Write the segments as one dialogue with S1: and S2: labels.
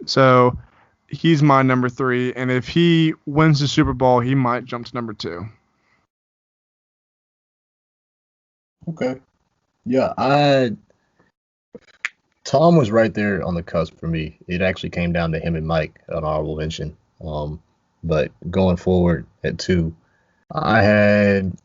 S1: So he's my number 3, and if he wins the Super Bowl, he might jump to number 2.
S2: Okay. Yeah, Tom was right there on the cusp for me. It actually came down to him and Mike, an honorable mention. But going forward at 2, I had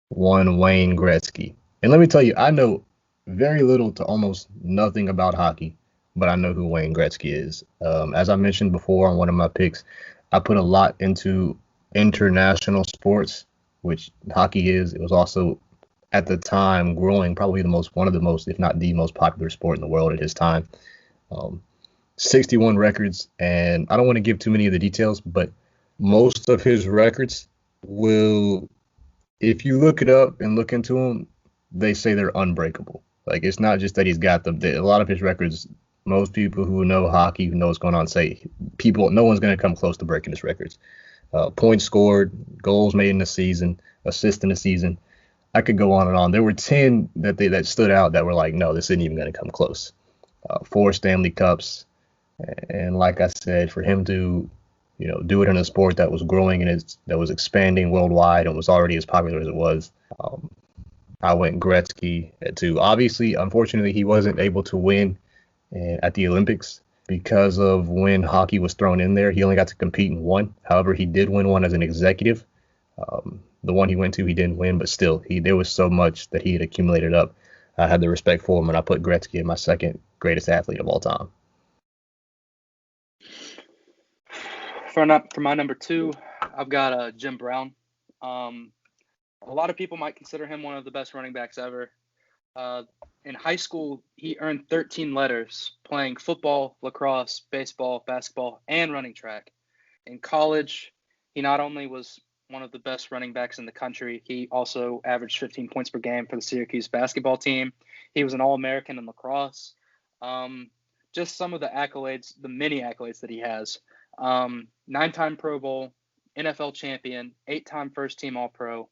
S2: one Wayne Gretzky. And let me tell you, I know very little to almost nothing about hockey, but I know who Wayne Gretzky is. As I mentioned before on one of my picks, I put a lot into international sports, which hockey is. It was also at the time growing probably one of the most, if not the most popular sport in the world at his time. Um, 61 records, and I don't want to give too many of the details, but most of his records will, if you look it up and look into them, they say they're unbreakable. Like, it's not just that he's got them. A lot of his records, most people who know hockey, who know what's going on, say no one's going to come close to breaking his records. Points scored, goals made in the season, assists in the season. I could go on and on. There were 10 that stood out that were like, no, this isn't even going to come close. 4 Stanley Cups, and like I said, for him to do it in a sport that was growing and that was expanding worldwide and was already as popular as it was. I went Gretzky at 2. Obviously, unfortunately, he wasn't able to win at the Olympics because of when hockey was thrown in there. He only got to compete in one. However, he did win one as an executive. The one he went to, he didn't win, but still, there was so much that he had accumulated up. I had the respect for him, and I put Gretzky as my second greatest athlete of all time.
S3: For my number 2, I've got Jim Brown. A lot of people might consider him one of the best running backs ever. In high school, he earned 13 letters playing football, lacrosse, baseball, basketball, and running track. In college, he not only was one of the best running backs in the country, he also averaged 15 points per game for the Syracuse basketball team. He was an All-American in lacrosse. Just some of the accolades, the many accolades that he has. 9-time Pro Bowl, NFL champion, 8-time first-team All-Pro,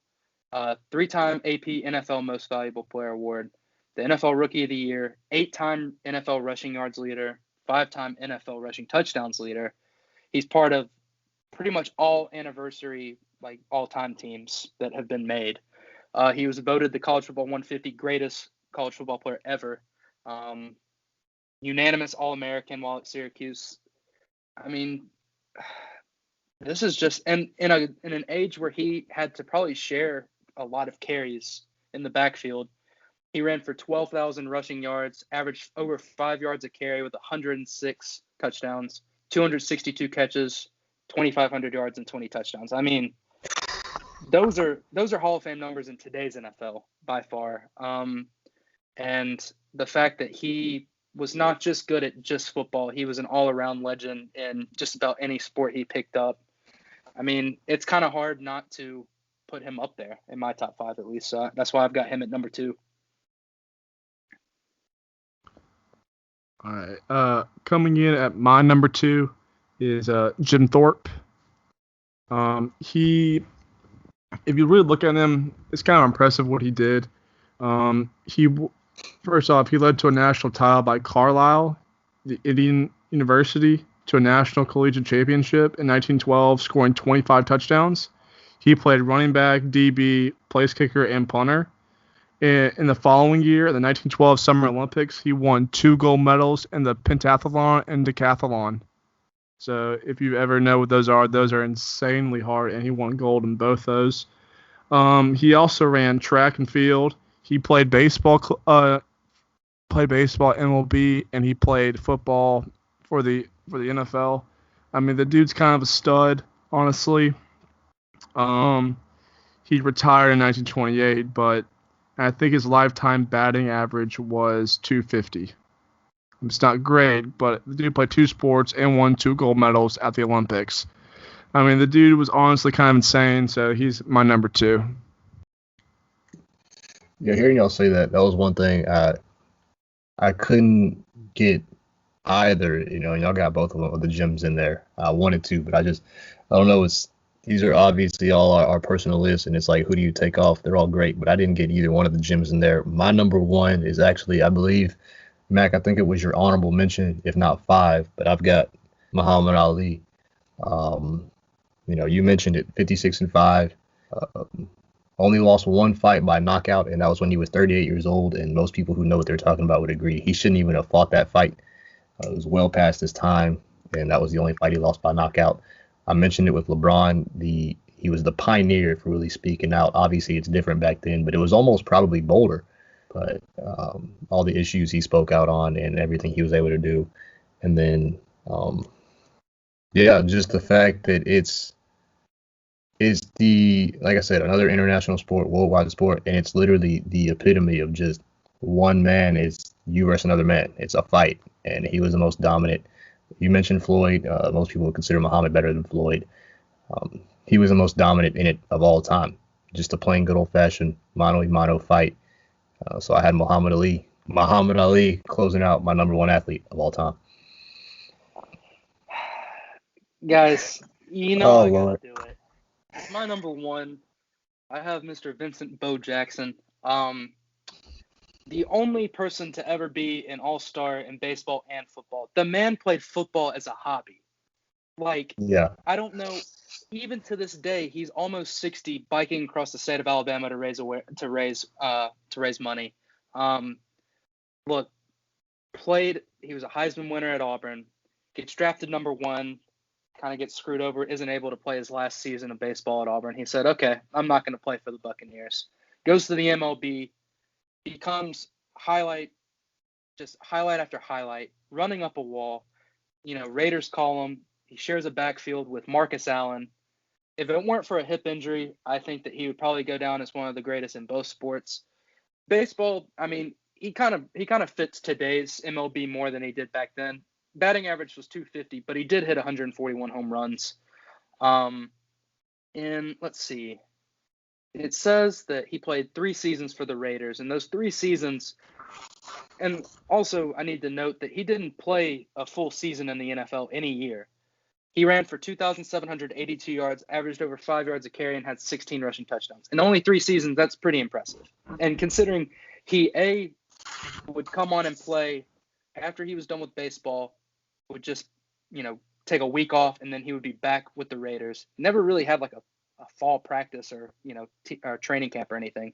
S3: 3-time AP NFL Most Valuable Player Award, the NFL Rookie of the Year, 8-time NFL rushing yards leader, 5-time NFL rushing touchdowns leader. He's part of pretty much all anniversary, like all-time teams that have been made. He was voted the College Football 150 greatest college football player ever. Unanimous All-American while at Syracuse. I mean, this is just in an age where he had to probably share a lot of carries in the backfield. He ran for 12,000 rushing yards, averaged over 5 yards a carry with 106 touchdowns, 262 catches, 2,500 yards, and 20 touchdowns. I mean, those are Hall of Fame numbers in today's NFL by far. And the fact that he was not just good at just football, he was an all-around legend in just about any sport he picked up. I mean, it's kind of hard not to put him up there in my top 5 at least. So that's why I've got him at number 2.
S1: All right. Coming in at my number 2 is Jim Thorpe. If you really look at him, it's kind of impressive what he did. First off, he led to a national title by Carlisle, the Indian University, to a national collegiate championship in 1912, scoring 25 touchdowns. He played running back, DB, place kicker, and punter. In the following year, the 1912 Summer Olympics, he won 2 gold medals in the pentathlon and decathlon. So if you ever know what those are insanely hard, and he won gold in both those. He also ran track and field. He played baseball at MLB, and he played football for the NFL. I mean, the dude's kind of a stud, honestly. He retired in 1928, but I think his lifetime batting average was 250. It's not great, but the dude played 2 sports and won 2 gold medals at the Olympics. I mean, the dude was honestly kind of insane, so he's my number 2.
S2: Yeah, hearing y'all say that was one thing I couldn't get either. Y'all got both of the gyms in there. I wanted to, but I don't know. These are obviously all our personal lists, and it's like, who do you take off? They're all great, but I didn't get either one of the gyms in there. My number 1 is actually, I believe, Mac, I think it was your honorable mention, if not 5, but I've got Muhammad Ali. Um, you mentioned it, 56-5. Only lost one fight by knockout, and that was when he was 38 years old. And most people who know what they're talking about would agree he shouldn't even have fought that fight. It was well past his time, and that was the only fight he lost by knockout. I mentioned it with LeBron. He was the pioneer for really speaking out. Obviously, it's different back then, but it was almost probably bolder. But all the issues he spoke out on and everything he was able to do, and then just the fact that it's like I said, another international sport, worldwide sport, and it's literally the epitome of just one man is you versus another man. It's a fight, and he was the most dominant. You mentioned Floyd. Most people would consider Muhammad better than Floyd. He was the most dominant in it of all time. Just a plain good old-fashioned mano-a-mano fight. So I had Muhammad Ali. Muhammad Ali closing out my number 1 athlete of all time.
S3: Guys, I gotta do it. My number 1, I have Mr. Vincent Bo Jackson. The only person to ever be an all-star in baseball and football. The man played football as a hobby. I don't know. Even to this day, he's almost 60, biking across the state of Alabama to raise money. He was a Heisman winner at Auburn. Gets drafted number 1. Kind of gets screwed over, isn't able to play his last season of baseball at Auburn. He said, okay, I'm not going to play for the Buccaneers. Goes to the MLB, becomes highlight after highlight, running up a wall. Raiders call him. He shares a backfield with Marcus Allen. If it weren't for a hip injury, I think that he would probably go down as one of the greatest in both sports. Baseball, I mean, he kind of fits today's MLB more than he did back then. Batting average was 250, but he did hit 141 home runs. And let's see. It says that he played 3 seasons for the Raiders, and those 3 seasons, and also I need to note that he didn't play a full season in the NFL any year. He ran for 2,782 yards, averaged over 5 yards a carry, and had 16 rushing touchdowns. In only 3 seasons, that's pretty impressive. And considering he would come on and play after he was done with baseball, would just, take a week off, and then he would be back with the Raiders. Never really had like a fall practice or, or training camp or anything.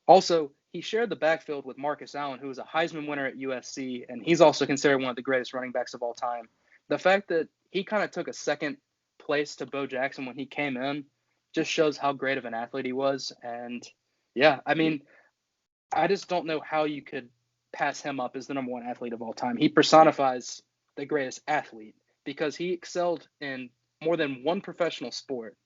S3: Also, he shared the backfield with Marcus Allen, who was a Heisman winner at USC, and he's also considered one of the greatest running backs of all time. The fact that he kind of took a second place to Bo Jackson when he came in just shows how great of an athlete he was. And yeah, I mean, I just don't know how you could pass him up as the number 1 athlete of all time. He personifies the greatest athlete because he excelled in more than one professional sport.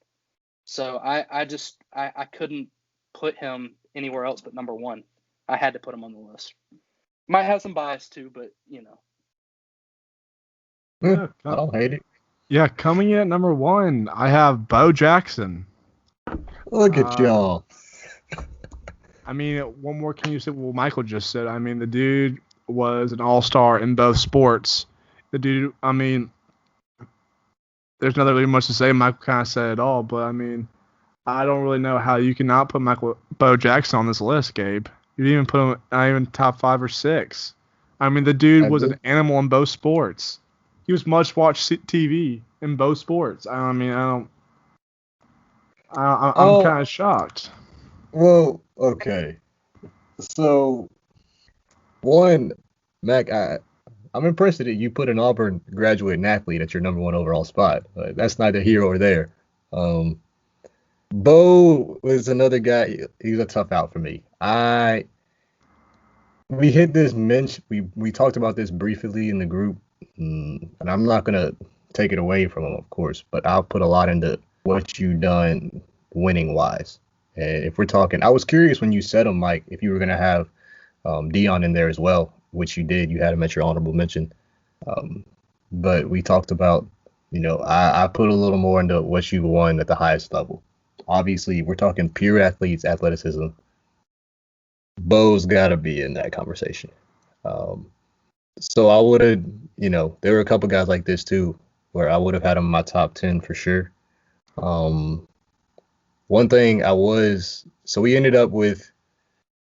S3: So I couldn't put him anywhere else but number 1. I had to put him on the list. Might have some bias too, but
S2: I don't hate it.
S1: Yeah, coming in at number 1, I have Bo Jackson.
S2: Look at y'all.
S1: I mean, what more can you say? Well, Michael just said. I mean, the dude was an all-star in both sports. The dude, I mean, there's not really much to say. Michael kind of said it all, but I mean, I don't really know how you can not put Bo Jackson on this list, Gabe. You didn't even put him not even top 5 or 6. I mean, the dude was an animal in both sports. He was much-watched TV in both sports. I mean, I'm kind of shocked.
S2: Well, okay. So, one, Mac, I'm impressed that you put an Auburn graduate and athlete at your number 1 overall spot. That's neither here or there. Bo was another guy. He was a tough out for me. We hit this we talked about this briefly in the group, and I'm not gonna take it away from him, of course, but I'll put a lot into what you done winning wise. And if we're talking, I was curious when you said him, Mike, if you were gonna have Deion in there as well, which you did. You had him at your honorable mention. But we talked about, I put a little more into what you won at the highest level. Obviously, we're talking pure athletes, athleticism. Bo's got to be in that conversation. So I would have, there were a couple guys like this too, where I would have had him in my top 10 for sure. One thing so we ended up with,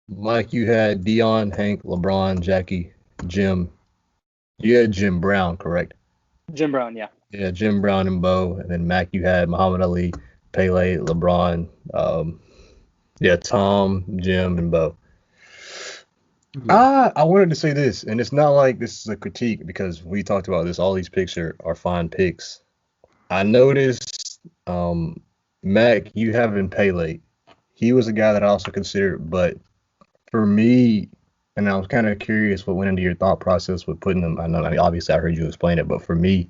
S2: Mike, you had Deion, Hank, LeBron, Jackie, Jim. You had Jim Brown, correct?
S3: Jim Brown, yeah.
S2: Yeah, Jim Brown and Bo, and then Mac. You had Muhammad Ali, Pele, LeBron. Tom, Jim, and Bo. I wanted to say this, and it's not like this is a critique because we talked about this. All these picks are fine picks. I noticed, Mac, you having Pele. He was a guy that I also considered, but for me, and I was kind of curious what went into your thought process with putting him. I mean, obviously I heard you explain it, but for me,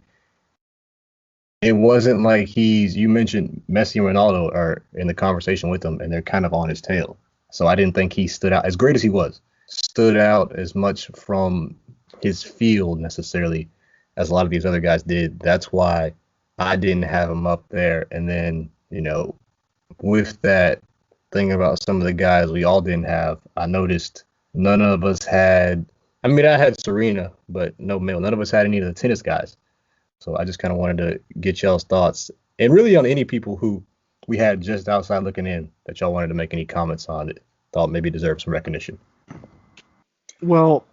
S2: it wasn't like you mentioned Messi and Ronaldo are in the conversation with him, and they're kind of on his tail. So I didn't think he stood out as great as he was. Stood out as much from his field necessarily as a lot of these other guys did. That's why I didn't have him up there. And then, with that thing about some of the guys we all didn't have, I noticed none of us had. I mean, I had Serena, but no male. None of us had any of the tennis guys. So I just kind of wanted to get y'all's thoughts, and really on any people who we had just outside looking in that y'all wanted to make any comments on that thought maybe deserve some recognition.
S1: Well,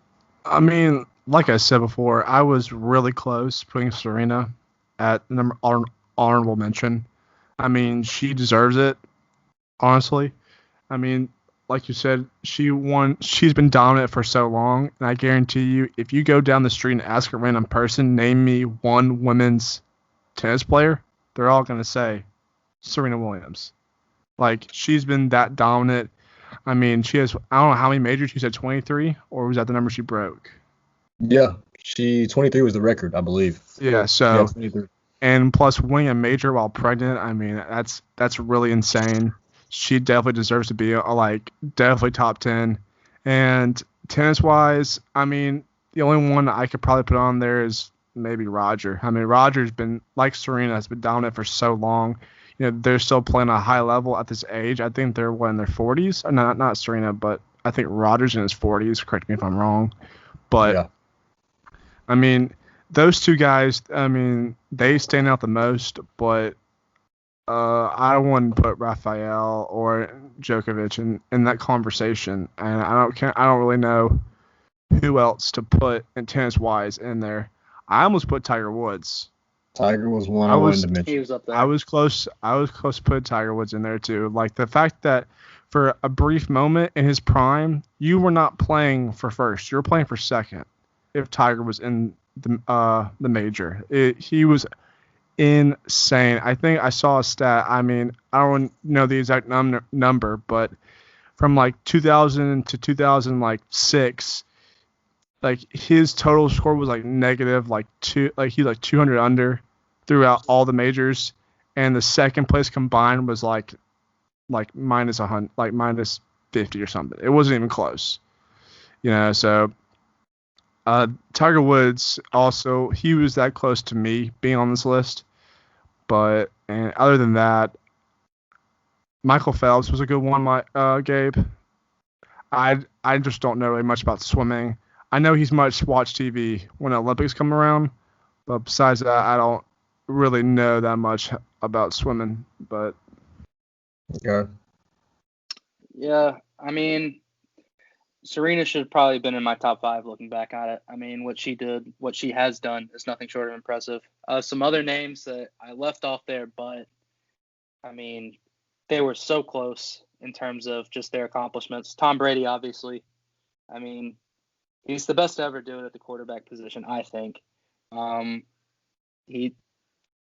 S1: I mean, like I said before, I was really close putting Serena at honorable mention. I mean, she deserves it, honestly. I mean, like you said, she's been dominant for so long, and I guarantee you, if you go down the street and ask a random person, name me one women's tennis player, they're all going to say Serena Williams. Like, she's been that dominant. I mean, she has, I don't know how many majors. You said 23, or was that the number she broke?
S2: Yeah, 23 was the record, I believe.
S1: Yeah, so, and plus winning a major while pregnant, I mean, that's really insane. She definitely deserves to be definitely top 10. And tennis-wise, I mean, the only one I could probably put on there is maybe Roger. I mean, Roger's been, like Serena, has been dominant for so long. They're still playing a high level at this age. I think they're in their 40s. Not Serena, but I think Roger's in his 40s. Correct me if I'm wrong. But, yeah. I mean, those two guys, I mean, they stand out the most, but I wouldn't put Rafael or Djokovic in that conversation, and I don't really know who else to put in tennis-wise in there. I almost put Tiger Woods.
S2: Tiger was one I wanted to mention.
S3: He was up there.
S1: I was close to put Tiger Woods in there too. Like the fact that for a brief moment in his prime, you were not playing for first; you were playing for second. If Tiger was in the major, he was insane. I think I saw a stat. I mean, I don't know the exact number, but from like 2000 to 2006, like his total score was like negative, like he's like 200 under throughout all the majors, and the second place combined was like minus 100, like minus 50 or something. It wasn't even close, So Tiger Woods also, he was that close to me being on this list, but and other than that, Michael Phelps was a good one. Gabe, I just don't know really much about swimming. I know he's much watch TV when the Olympics come around, but besides that, I don't really know that much about swimming. But
S3: yeah, I mean, Serena should have probably been in my top 5 looking back at it. I mean, what she has done is nothing short of impressive. Some other names that I left off there, but I mean, they were so close in terms of just their accomplishments. Tom Brady, obviously. I mean, he's the best to ever do it at the quarterback position, I think.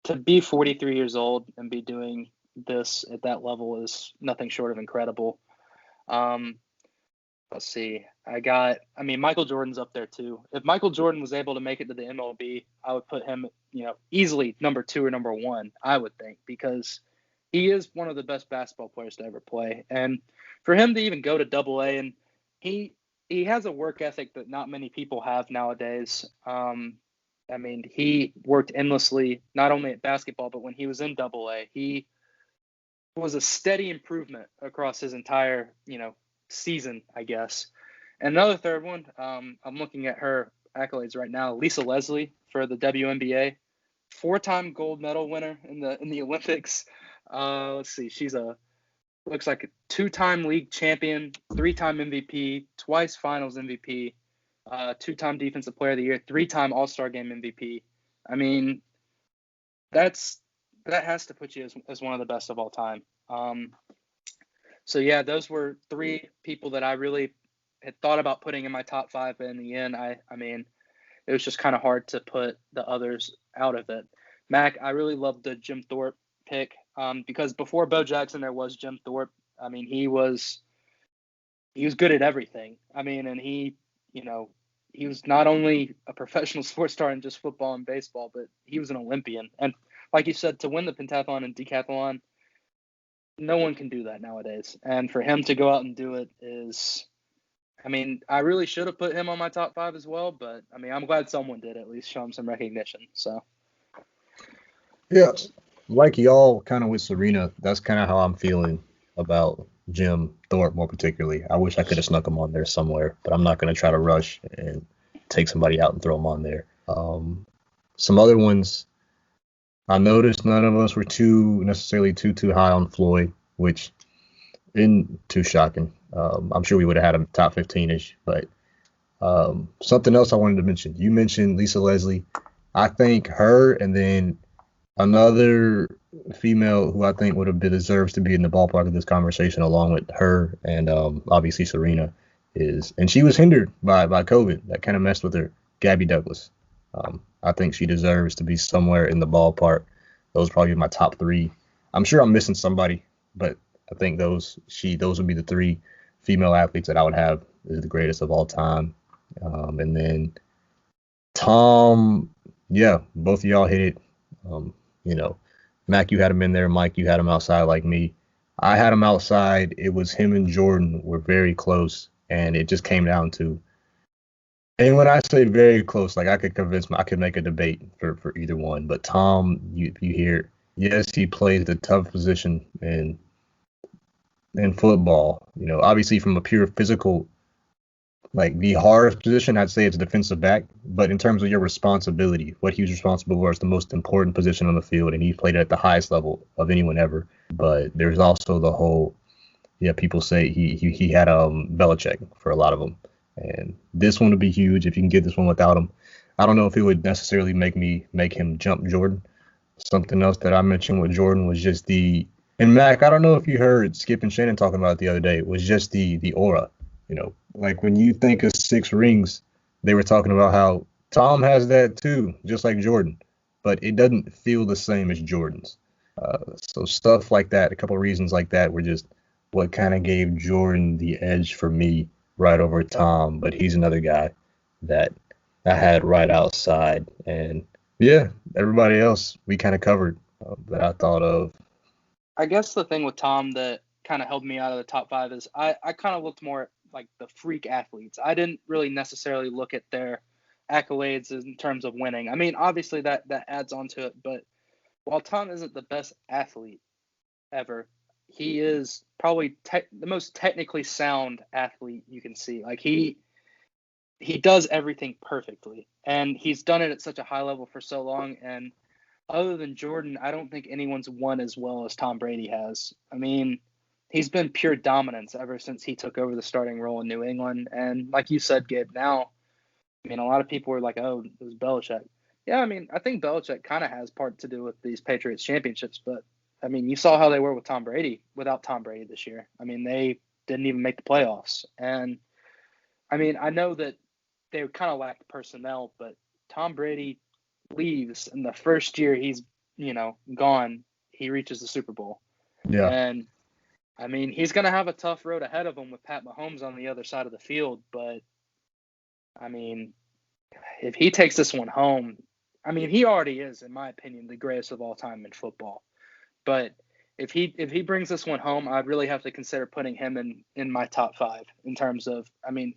S3: To be 43 years old and be doing this at that level is nothing short of incredible. Let's see. Michael Jordan's up there too. If Michael Jordan was able to make it to the MLB, I would put him, easily number 2 or number 1, I would think, because he is one of the best basketball players to ever play. And for him to even go to AA, and he has a work ethic that not many people have nowadays. He worked endlessly, not only at basketball, but when he was in AA, he was a steady improvement across his entire, season, I guess. And another third one, I'm looking at her accolades right now. Lisa Leslie for the WNBA, 4-time gold medal winner in the Olympics. Let's see, she's looks like a 2-time league champion, 3-time MVP, twice finals MVP. 2-time Defensive Player of the Year, 3-time All-Star Game MVP. I mean, that has to put you as one of the best of all time. So yeah, those were 3 people that I really had thought about putting in my top 5, but in the end, I mean, it was just kind of hard to put the others out of it. Mac, I really loved the Jim Thorpe pick because before Bo Jackson, there was Jim Thorpe. I mean, he was good at everything. I mean, and he was not only a professional sports star in just football and baseball, but he was an Olympian. And like you said, to win the pentathlon and decathlon, no one can do that nowadays. And for him to go out and do it is, I mean, I really should have put him on my top 5 as well, but I mean, I'm glad someone did at least show him some recognition. So,
S2: Yeah, like y'all, kind of with Serena, that's kind of how I'm feeling about Jim Thorpe more particularly. I wish I could have snuck him on there somewhere, but I'm not going to try to rush and take somebody out and throw him on there. Some other ones, I noticed none of us were too high on Floyd, which isn't too shocking. I'm sure we would have had him top 15-ish, but something else I wanted to mention. You mentioned Lisa Leslie. I think her and then another female who I think would have deserves to be in the ballpark of this conversation along with her and obviously Serena and she was hindered by COVID. That kind of messed with her. Gabby Douglas. I think she deserves to be somewhere in the ballpark. Those are probably my top 3. I'm sure I'm missing somebody, but I think those would be the 3 female athletes that I would have as the greatest of all time. And then Tom, yeah, both of y'all hit it. Mac, you had him in there. Mike, you had him outside like me. I had him outside. It was him and Jordan were very close, and it just came down to. And when I say very close, like I could make a debate for either one. But Tom, you hear, yes, he plays the tough position in football. Obviously from a pure physical, like the hardest position, I'd say it's defensive back. But in terms of your responsibility, what he was responsible for is the most important position on the field, and he played at the highest level of anyone ever. But there's also the whole, people say he had Belichick for a lot of them, and this one would be huge if you can get this one without him. I don't know if it would necessarily make him jump Jordan. Something else that I mentioned with Jordan was just and Mac, I don't know if you heard Skip and Shannon talking about it the other day. It was just the aura. Like when you think of 6 rings, they were talking about how Tom has that too, just like Jordan, but it doesn't feel the same as Jordan's. So stuff like that, a couple of reasons like that were just what kind of gave Jordan the edge for me right over Tom. But he's another guy that I had right outside. And yeah, everybody else we kind of covered that I thought of.
S3: I guess the thing with Tom that kind of held me out of the top 5 is I kind of looked more at like the freak athletes. I didn't really necessarily look at their accolades in terms of winning. I mean, obviously that adds on to it, but while Tom isn't the best athlete ever, he is probably the most technically sound athlete you can see. Like he does everything perfectly, and he's done it at such a high level for so long. And other than Jordan, I don't think anyone's won as well as Tom Brady has. I mean, he's been pure dominance ever since he took over the starting role in New England. And like you said, Gabe, now, I mean, a lot of people were like, oh, it was Belichick. Yeah, I mean, I think Belichick kind of has part to do with these Patriots championships. But, I mean, you saw how they were with Tom Brady without Tom Brady this year. I mean, they didn't even make the playoffs. And, I mean, I know that they kind of lacked personnel, but Tom Brady leaves, and the first year he's, gone, he reaches the Super Bowl.
S2: Yeah.
S3: And, I mean, he's going to have a tough road ahead of him with Pat Mahomes on the other side of the field. But, I mean, if he takes this one home, I mean, he already is, in my opinion, the greatest of all time in football. But if he brings this one home, I'd really have to consider putting him in my top 5 in terms of, I mean,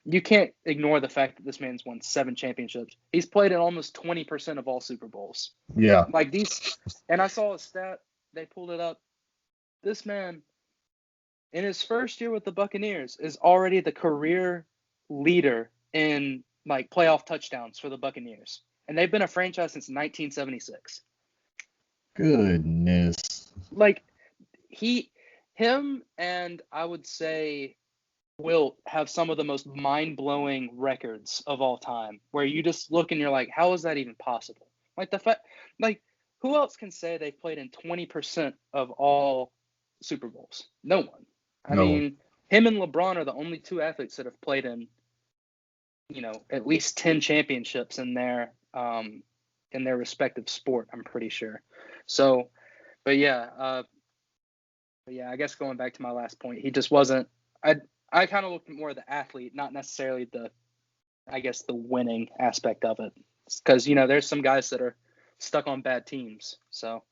S3: you can't ignore the fact that this man's won 7 championships. He's played in almost 20% of all Super Bowls.
S2: Yeah.
S3: Like these, and I saw a stat, they pulled it up. This man, in his first year with the Buccaneers, is already the career leader in like playoff touchdowns for the Buccaneers. And they've been a franchise since 1976.
S2: Goodness.
S3: Like him and I would say will have some of the most mind-blowing records of all time, where you just look and you're like, how is that even possible? Like who else can say they've played in 20% of all Super Bowls? No one. I
S2: No.
S3: mean, him and LeBron are the only two athletes that have played in, at least 10 championships in their respective sport, I'm pretty sure. So, but yeah, I guess going back to my last point, he just wasn't. I kind of looked at more of the athlete, not necessarily the winning aspect of it, because there's some guys that are stuck on bad teams. So,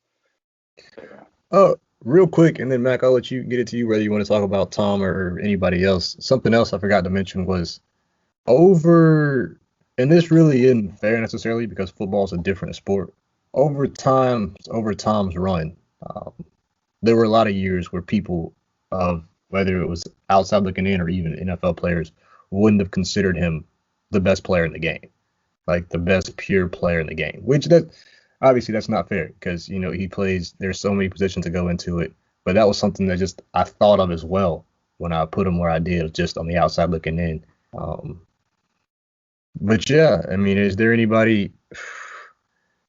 S3: yeah.
S2: Oh, real quick, and then Mac, I'll let you get it to you whether you want to talk about Tom or anybody else. Something else I forgot to mention was over, and this really isn't fair necessarily because football is a different sport. Over Tom's run, there were a lot of years where people, whether it was outside looking in or even NFL players, wouldn't have considered him the best player in the game, like the best pure player in the game. Which obviously that's not fair because he plays. There's so many positions to go into it, but that was something that just I thought of as well when I put him where I did, just on the outside looking in. But yeah, I mean, is there anybody?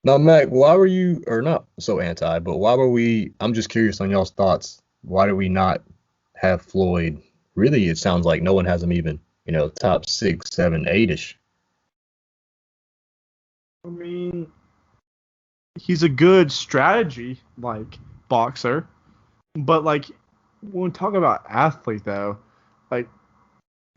S2: Now, Mac, why were you, or not so anti, but why were we? I'm just curious on y'all's thoughts. Why did we not have Floyd? Really, it sounds like no one has him even, top 6, 7, 8-ish.
S1: I mean, he's a good strategy boxer, but when we talk about athlete though, like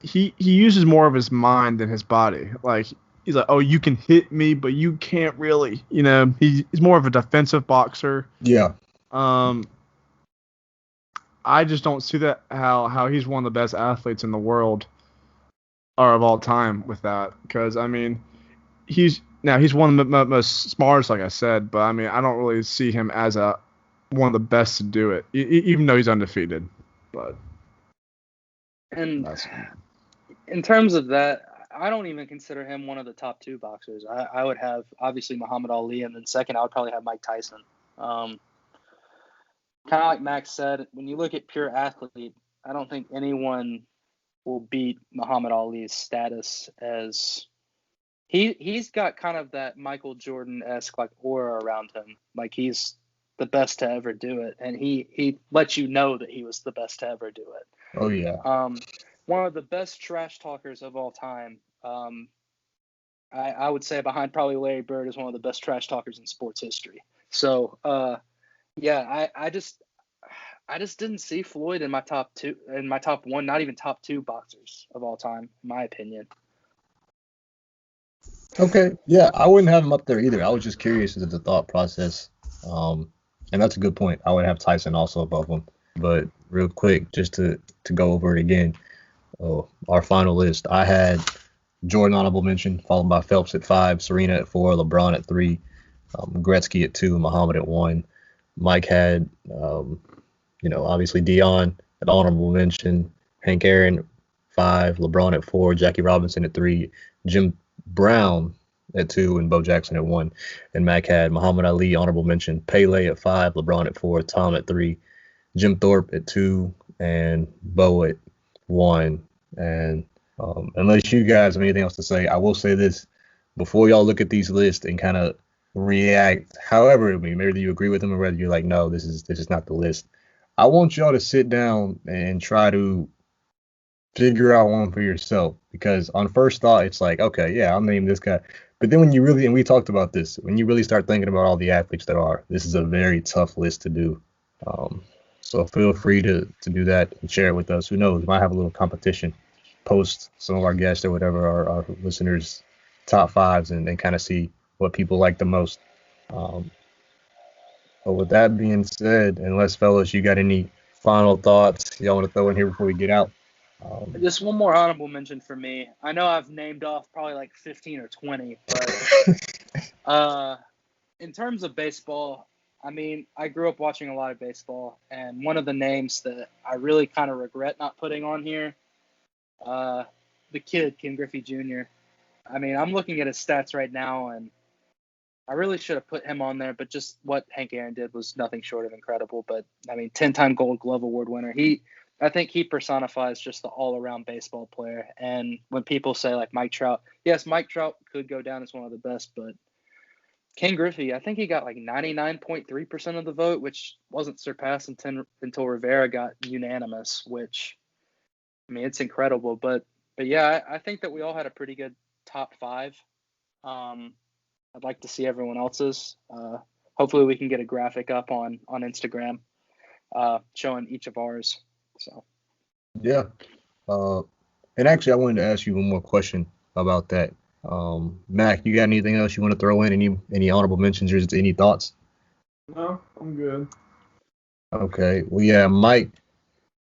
S1: he uses more of his mind than his body. Like he's like, oh, you can hit me, but you can't really. He's more of a defensive boxer.
S2: Yeah.
S1: I just don't see that how he's one of the best athletes in the world or of all time with that, because I mean he's one of the most smartest, like I said, but I mean I don't really see him as one of the best to do it, even though he's undefeated. But
S3: in terms of that, I don't even consider him one of the top 2 boxers. I would have obviously Muhammad Ali, and then second I would probably have Mike Tyson. Kind of like Max said, when you look at pure athlete, I don't think anyone will beat Muhammad Ali's status as he's got kind of that Michael Jordan-esque aura around him. Like he's the best to ever do it, and he lets you know that he was the best to ever do it.
S2: Oh yeah.
S3: One of the best trash talkers of all time. I would say behind probably Larry Bird is one of the best trash talkers in sports history. So yeah, I just didn't see Floyd in my top 1, not even top 2 boxers of all time, in my opinion.
S2: Okay, yeah, I wouldn't have him up there either. I was just curious as to the thought process, and that's a good point. I would have Tyson also above him. But real quick, just to go over it again, our final list, I had Jordan honorable mention, followed by Phelps at 5, Serena at 4, LeBron at 3, Gretzky at 2, Muhammad at 1. Mike had, obviously Dion at honorable mention, Hank Aaron 5, LeBron at 4, Jackie Robinson at 3, Jim Brown at 2, and Bo Jackson at 1. And Mac had Muhammad Ali honorable mention, Pele at 5, LeBron at 4, Tom at 3, Jim Thorpe at 2, and Bo at 1. And unless you guys have anything else to say, I will say this before y'all look at these lists and kind of react however it may be. Maybe you agree with them or whether you're like, no, this is not the list. I want y'all to sit down and try to figure out one for yourself, because on first thought it's like, okay, yeah, I'll name this guy. But then when you really, and we talked about this, when you really start thinking about all the athletes this is a very tough list to do. So feel free to do that and share it with us. Who knows? We might have a little competition, post some of our guests or whatever, our listeners' top 5s, and kind of see what people like the most. But with that being said, unless fellas, you got any final thoughts y'all want to throw in here before we get out?
S3: Just one more honorable mention for me. I know I've named off probably 15 or 20, but in terms of baseball, I mean, I grew up watching a lot of baseball, and one of the names that I really kind of regret not putting on here, the kid, Ken Griffey Jr. I mean, I'm looking at his stats right now, and I really should have put him on there, but just what Hank Aaron did was nothing short of incredible. But, I mean, 10-time Gold Glove Award winner. I think he personifies just the all-around baseball player. And when people say like Mike Trout, yes, Mike Trout could go down as one of the best, but Ken Griffey, I think he got like 99.3% of the vote, which wasn't surpassed until Rivera got unanimous, which, I mean, it's incredible. But yeah, I think that we all had a pretty good top five. I'd like to see everyone else's. Hopefully we can get a graphic up on Instagram showing each of ours. So
S2: Yeah. And actually, I wanted to ask you one more question about that. Mac, you got anything else you want to throw in? Any honorable mentions or any thoughts?
S1: No, I'm good.
S2: Okay. Well, yeah, Mike,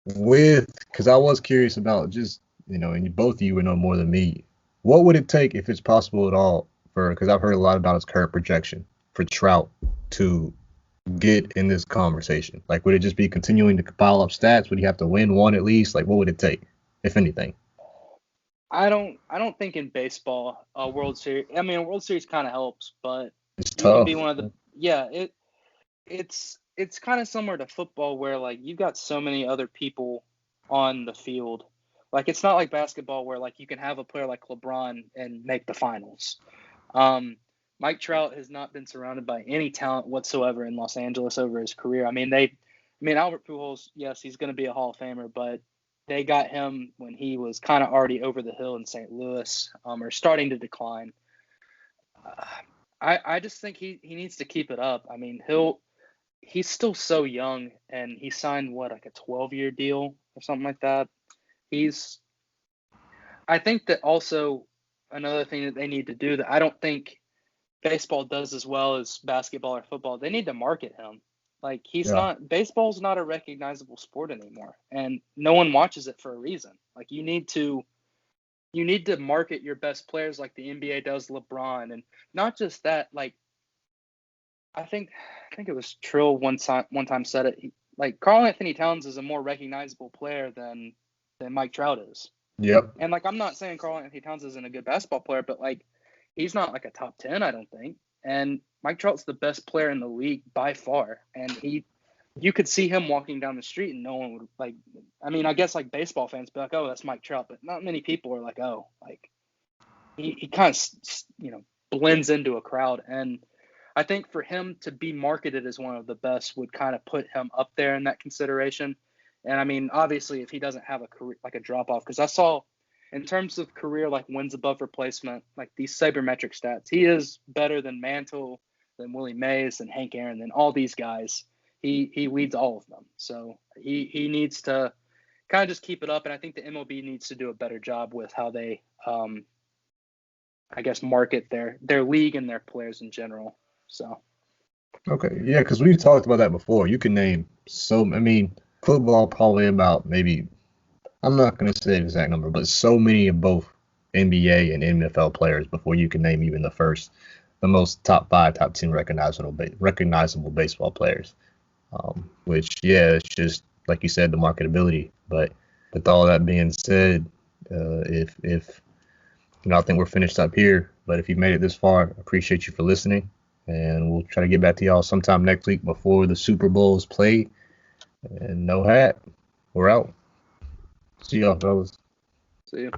S2: because I was curious about just, and both of you would know more than me. What would it take, if it's possible at all, because I've heard a lot about his current projection, for Trout to get in this conversation? Like, would it just be continuing to pile up stats? Would he have to win one at least? Like, what would it take, if anything?
S3: I don't think in baseball, a World Series. I mean, a World Series kind of helps, but
S2: It's
S3: you can
S2: tough.
S3: be one of the. Yeah, it's kind of similar to football where like you've got so many other people on the field. Like it's not like basketball where like you can have a player like LeBron and make the finals. Mike Trout has not been surrounded by any talent whatsoever in Los Angeles over his career. I mean, Albert Pujols, yes, he's going to be a Hall of Famer, but they got him when he was kind of already over the hill in St. Louis, or starting to decline. I just think he needs to keep it up. I mean, he's still so young, and he signed like a 12-year deal or something like that. I think that also another thing that they need to do that I don't think baseball does as well as basketball or football, they need to market him. Like baseball's not a recognizable sport anymore, and no one watches it for a reason. Like you need to market your best players like the NBA does LeBron, and not just that. Like I think it was Trill one time said it. Like Karl-Anthony Towns is a more recognizable player than Mike Trout is.
S2: Yep.
S3: And like I'm not saying Karl-Anthony Towns isn't a good basketball player, but like he's not like a top 10, I don't think. And Mike Trout's the best player in the league by far. And you could see him walking down the street and no one would like, I mean, I guess like baseball fans be like, oh, that's Mike Trout, but not many people are like, oh, like he kind of, blends into a crowd. And I think for him to be marketed as one of the best would kind of put him up there in that consideration. And I mean, obviously if he doesn't have a career, like a drop off, because I saw, in terms of career, like wins above replacement, like these sabermetric stats, he is better than Mantle, than Willie Mays, than Hank Aaron, than all these guys. He leads all of them. So he needs to kind of just keep it up. And I think the MLB needs to do a better job with how they, I guess, market their league and their players in general. So.
S2: Okay. Yeah, because we've talked about that before. You can name football probably about maybe, I'm not going to say the exact number, but so many of both NBA and NFL players before you can name even the most top 5, top 10 recognizable baseball players. Which, yeah, it's just, like you said, the marketability. But with all that being said, if I think we're finished up here. But if you made it this far, I appreciate you for listening. And we'll try to get back to y'all sometime next week before the Super Bowl is played. And no hat. We're out. See y'all, fellas.
S3: See you.